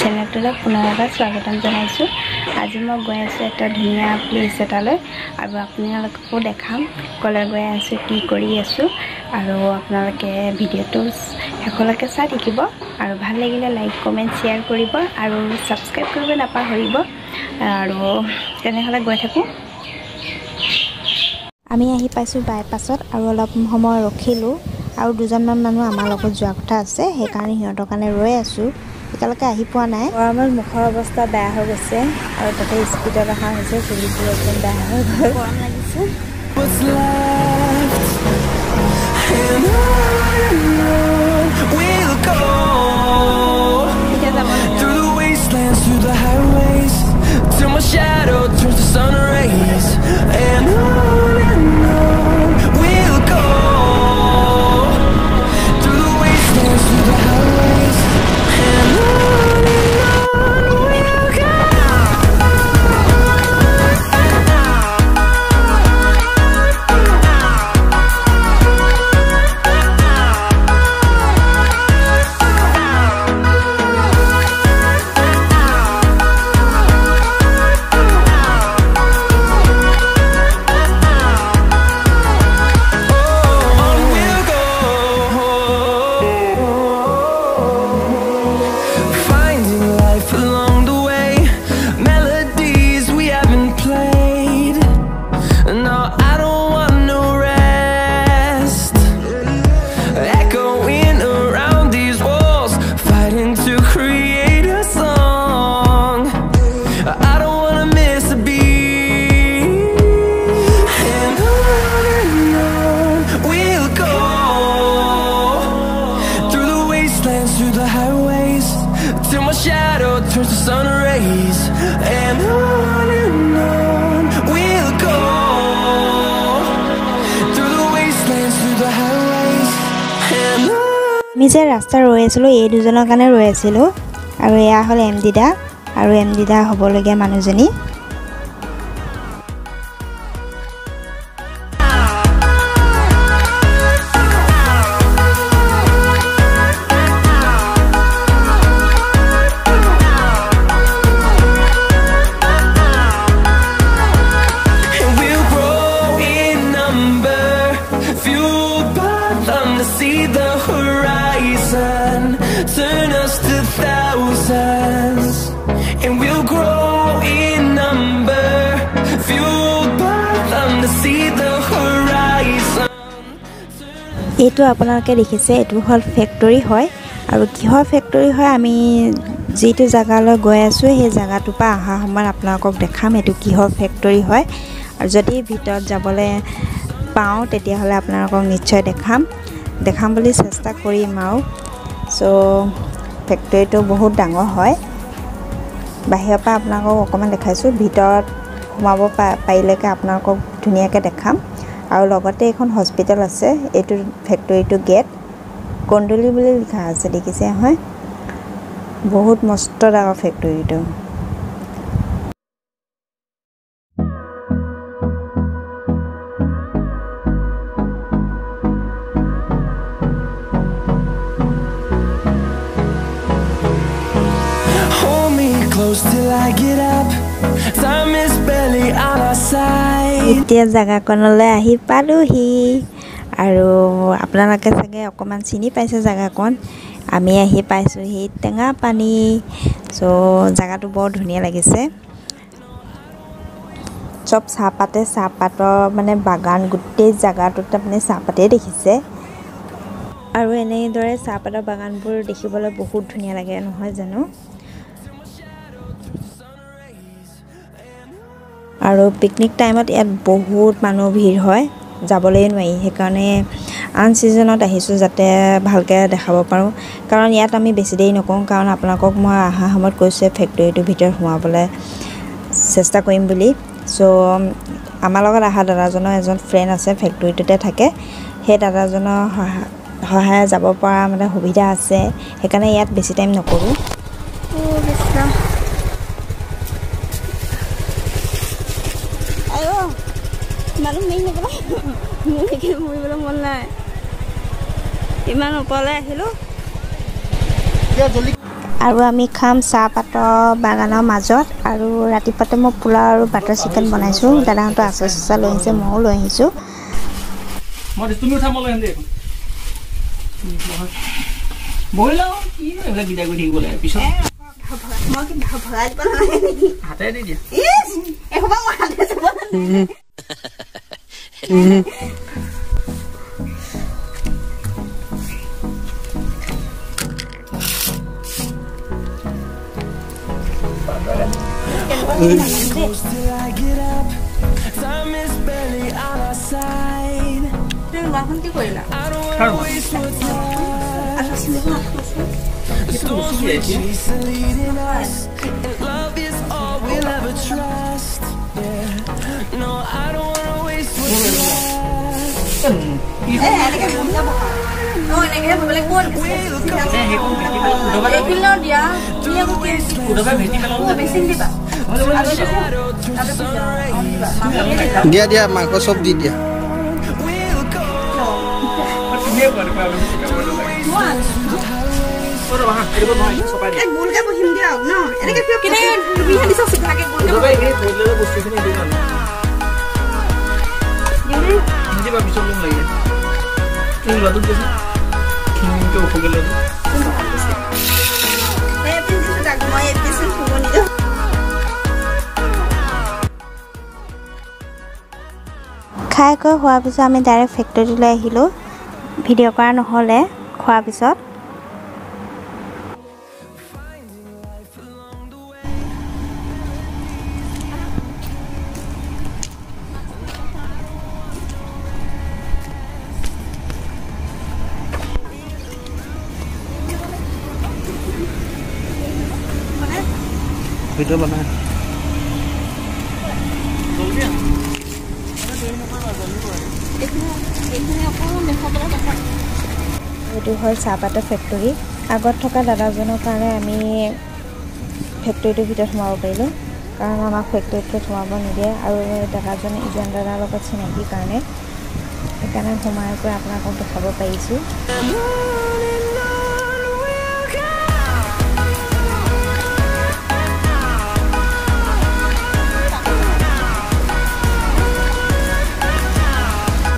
চেনেলটোলৈ পুনৰ এবাৰ স্বাগতম জনাইছোঁ। আজি মই গৈ আছোঁ এটা ধুনীয়া প্লেচ এটালৈ আৰু আপোনালোককো দেখাম ক'লৈ গৈ আছোঁ, কি কৰি আছোঁ আৰু আপোনালোকে ভিডিঅ'টো শেষলৈকে চাই থাকিব আৰু ভাল লাগিলে লাইক কমেণ্ট শ্বেয়াৰ কৰিব আৰু ছাবস্ক্ৰাইব কৰিব নাপাহৰিব। আৰু তেনেহ'লে গৈ থাকোঁ। আমি আহি পাইছোঁ বাইপাছত আৰু অলপ সময় ৰখিলোঁ আৰু দুজনমান মানুহ আমাৰ লগত যোৱা কথা আছে, সেইকাৰণে সিহঁতৰ কাৰণে ৰৈ আছোঁ। এতিয়ালৈকে আহি পোৱা নাই। গৰমত মুখৰ অৱস্থা বেয়া হৈ গৈছে আৰু তাতে স্পীডত অহা হৈছে, চুলিবোৰ একদম বেয়া হৈ গ'ল, গৰম লাগিছে। Shadow turns to sun rays, and on we'll go through the wastelands, through the highways, and on. আমি যে ৰাস্তা ৰৈ আছিলোঁ, এই দুজনৰ কাৰণে ৰৈ আছিলোঁ আৰু এয়া হ'ল এমডিদা আৰু এমডিদা হ'বলগীয়া মানুহজনী। See the horizon, turn us to thousands, and we'll grow in number, fueled by them to see the horizon. এইটো আপোনালোকে দেখিছে, এইটো হ'ল ফেক্টৰী হয় আৰু কিহৰ ফেক্টৰী হয় আমি যিটো জেগালৈ গৈ আছোঁ সেই জেগাটোৰ পৰা অহা সময়ত আপোনালোকক দেখাম এইটো কিহৰ ফেক্টৰী হয়, আৰু যদি ভিতৰত যাবলৈ পাওঁ তেতিয়াহ'লে আপোনালোকক নিশ্চয় দেখাম বুলি চেষ্টা কৰিম আৰু। চ' ফেক্টৰীটো বহুত ডাঙৰ হয়, বাহিৰৰ পৰা আপোনালোকক অকণমান দেখাইছোঁ, ভিতৰত সোমাব পাৰিলেকে আপোনালোকক ধুনীয়াকৈ দেখাম। আৰু লগতে এখন হস্পিটেল আছে, এইটো ফেক্টৰীটো গেট কন্দুলি বুলি লিখা আছে, দেখিছে হয়, বহুত মস্ত ডাঙৰ ফেক্টৰীটো। এতিয়া জেগাকণলৈ আহি পালোহি আৰু আপোনালোকে চাগে অকণমান চিনি পাইছে জেগাকণ। আমি আহি পাইছোঁহি টেঙাপানী। চ' জেগাটো বৰ ধুনীয়া লাগিছে, চব চাহপাতৰ মানে বাগান, গোটেই জেগাটোত আপুনি চাহপাতেই দেখিছে। আৰু এনেদৰে চাহপাতৰ বাগানবোৰ দেখিবলৈ বহুত ধুনীয়া লাগে নহয় জানো। আৰু পিকনিক টাইমত ইয়াত বহুত মানুহ ভিৰ হয়, যাবলৈ নোৱাৰি, সেইকাৰণে আন ছিজনত আহিছোঁ যাতে ভালকৈ দেখাব পাৰোঁ। কাৰণ ইয়াত আমি বেছি দেৰি নকৰোঁ, কাৰণ আপোনালোকক মই অহা সময়ত কৈছোঁ ফেক্টৰীটোৰ ভিতৰত সোমাবলৈ চেষ্টা কৰিম বুলি। চ' আমাৰ লগত অহা দাদাজনৰ এজন ফ্ৰেণ্ড আছে, ফেক্টৰীটোতে থাকে, সেই দাদাজনৰ সহায়ে যাব পৰা মানে সুবিধা আছে, সেইকাৰণে ইয়াত বেছি টাইম নকৰোঁ। মানুহ মেইন নকৰা, মোৰ সেইখিনি মৰিবলৈ মন নাই, ইমান ওপৰলৈ আহিলোঁ। আৰু আমি খাম চাহপাতৰ বাগানৰ মাজত আৰু ৰাতিপুৱাতে মই পোলাও আৰু বাটাৰ চিকেন বনাইছোঁ দাদাহঁতৰ আচাৰ চাচাৰ লৈ আহিছে ময়ো লৈ আহিছোঁ তুমি উঠা মই লৈ আহিম দেই বহি লওঁ কি এইবিলাক বিদায় কৰি থাকিব লাগে পিছত মই কি ভৰাই দিব নালাগে নেকি হাতে দি দিয়া এসোপা মই হাতে চাব Time is barely on our side. The storms we chase are leading us, and love is all we'll ever trust. Yeah, no, I don't wanna waste what's left. Dia dia Microsoft di dia. খাই কৈ খোৱাৰ পিছত আমি direct ফেক্টৰীলৈ আহিলোঁ video' কৰা নহ'লে খোৱাৰ পিছত Video mana? এইটো হ'ল চাহপাতৰ ফেক্টৰী আগত থকা দাদাজনৰ কাৰণে আমি ফেক্টৰীটোৰ ভিতৰত সোমাব পাৰিলোঁ কাৰণ আমাক ফেক্টৰীটোত সোমাব নিদিয়ে আৰু দাদাজনে ইজন দাদাৰ লগত চিনাকি কাৰণে সেইকাৰণে সোমাই গৈ আপোনালোকক দেখাব পাৰিছোঁ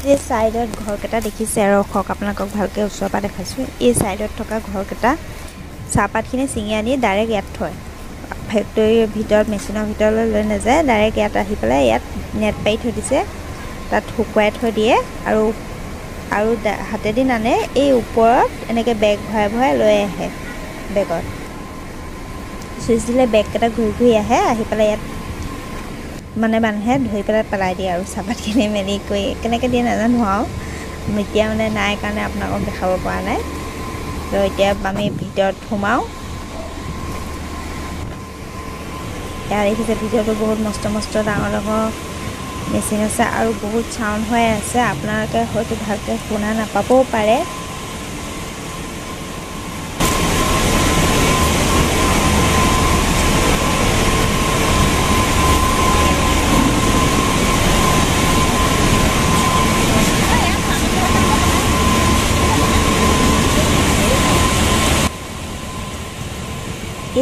এই সাইডত ঘৰকেইটা দেখিছে আৰু খক আপোনালোকক ভালকৈ ওচৰৰ পৰা দেখাইছোঁ এই সাইডত থকা ঘৰকেইটা চাহপাতখিনি ছিঙি আনি ডাইৰেক্ট ইয়াত থয় ফেক্টৰীৰ ভিতৰত মেচিনৰ ভিতৰলৈ লৈ নাযায় ডাইৰেক্ট ইয়াত আহি পেলাই ইয়াত নেট পাৰি থৈ দিছে তাত শুকুৱাই থৈ দিয়ে আৰু হাতেদি নানে এই ওপৰত এনেকৈ বেগ ভৰাই ভৰাই লৈ আহে বেগত চুইচ দিলে বেগকেইটা ঘূৰি ঘূৰি আহে আহি পেলাই ইয়াত মানে মানুহে ধৰি পেলাই দিয়ে আৰু চাহপাতখিনি মেলি কৰি কেনেকৈ দিয়ে নাজানো আৰু এতিয়া মানে নাই কাৰণে আপোনালোকক দেখাব পৰা নাই তো এতিয়া আমি ভিতৰত সোমাওঁ ইয়াৰ দেখিছে ভিতৰতো বহুত মস্ত মস্ত ডাঙৰ ডাঙৰ মেচিন আছে আৰু বহুত চাউণ্ড হৈ আছে আপোনালোকে হয়তো ভালকৈ শুনা নাপাবও পাৰে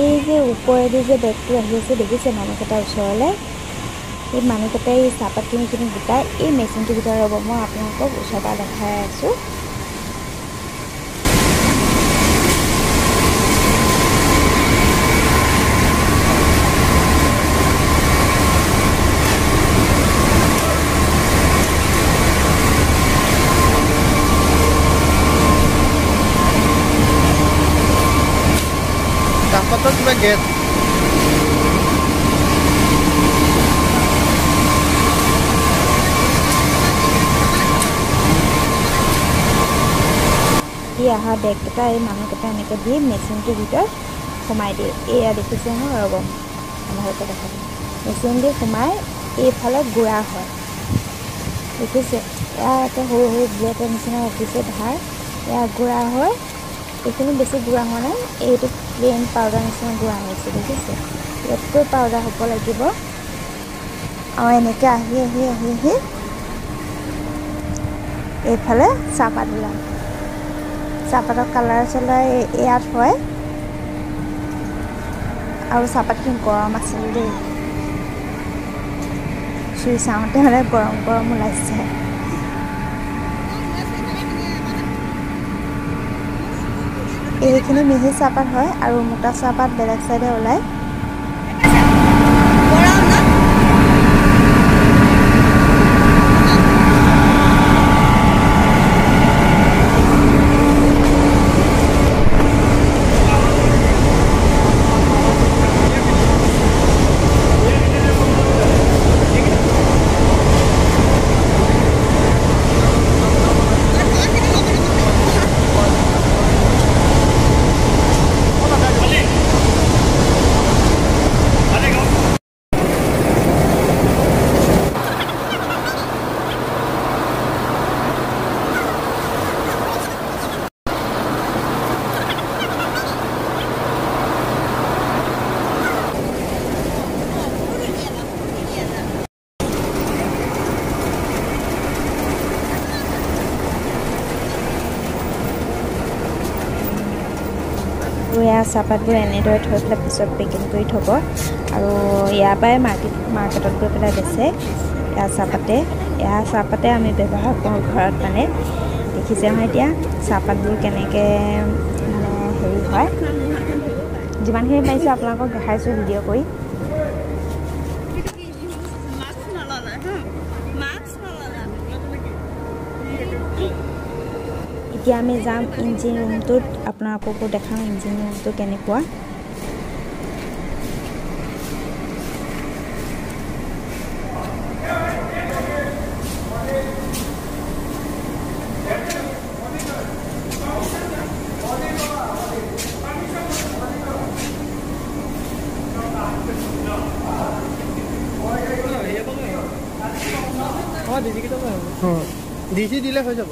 এই যে ওপৰেদি যে বেগটো আহি আছে দেখিছে মানুহকেইটাৰ ওচৰলৈ এই মানুহকেইটাই এই চাহপাতখিনি গোটাই এই মেচিনটোৰ ভিতৰত ৰ'ব মই আপোনালোকক ওচৰৰ পৰা দেখাই আছোঁ Dapat juga get. এই আহা বেগকেইটা এই মানুহকেইটা এনেকৈ দি মেচিনটোৰ ভিতৰত সোমাই দিয়ে এয়া দেখিছে নহয় ৰ'ব ভালকৈ দেখাব মেচিন দি সোমাই এইফালে গুড়া হয় দেখিছে এয়া এটা সৰু সৰু ব্লেডৰ নিচিনা ৰাখিছে ধাৰ এয়া গুড়া হয় এইখিনি বেছি গুড়া হোৱা নাই এইটো প্লেইন পাউডাৰ নিচিনা গুড়া হৈছে দেখিছে ইয়াতকৈ পাউডাৰ হ'ব লাগিব আৰু এনেকৈ আহি আহি আহি আহি এইফালে চাহপাত ওলায় চাহপাতৰ কালাৰ চালাৰ ইয়াত হয় আৰু চাহপাতখিনি গৰম আছিল দেই চুই চাওঁতে মানে গৰম গৰম ওলাইছে এইখিনি মিহি চাহপাত হয় আৰু মোটা চাহপাত বেলেগ চাইডে ওলায় চাহপাতবোৰ এনেদৰে থৈ পেলাই পিছত পেকিং কৰি থ'ব আৰু ইয়াৰ পৰাই মাৰ্কেটত গৈ পেলাই বেচে এয়া চাহপাতে আমি ব্যৱহাৰ কৰোঁ ঘৰত মানে দেখিছে নহয় এতিয়া চাহপাতবোৰ কেনেকৈ মানে হেৰি হয় যিমানখিনি পাৰিছোঁ আপোনালোকক দেখাইছোঁ ভিডিঅ' কৰি এতিয়া আমি যাম ইঞ্জিন ৰুমটোত আপোনালোককো দেখাম ইঞ্জিন ৰুমটো কেনেকুৱা ডিজি দিলে হৈ যাব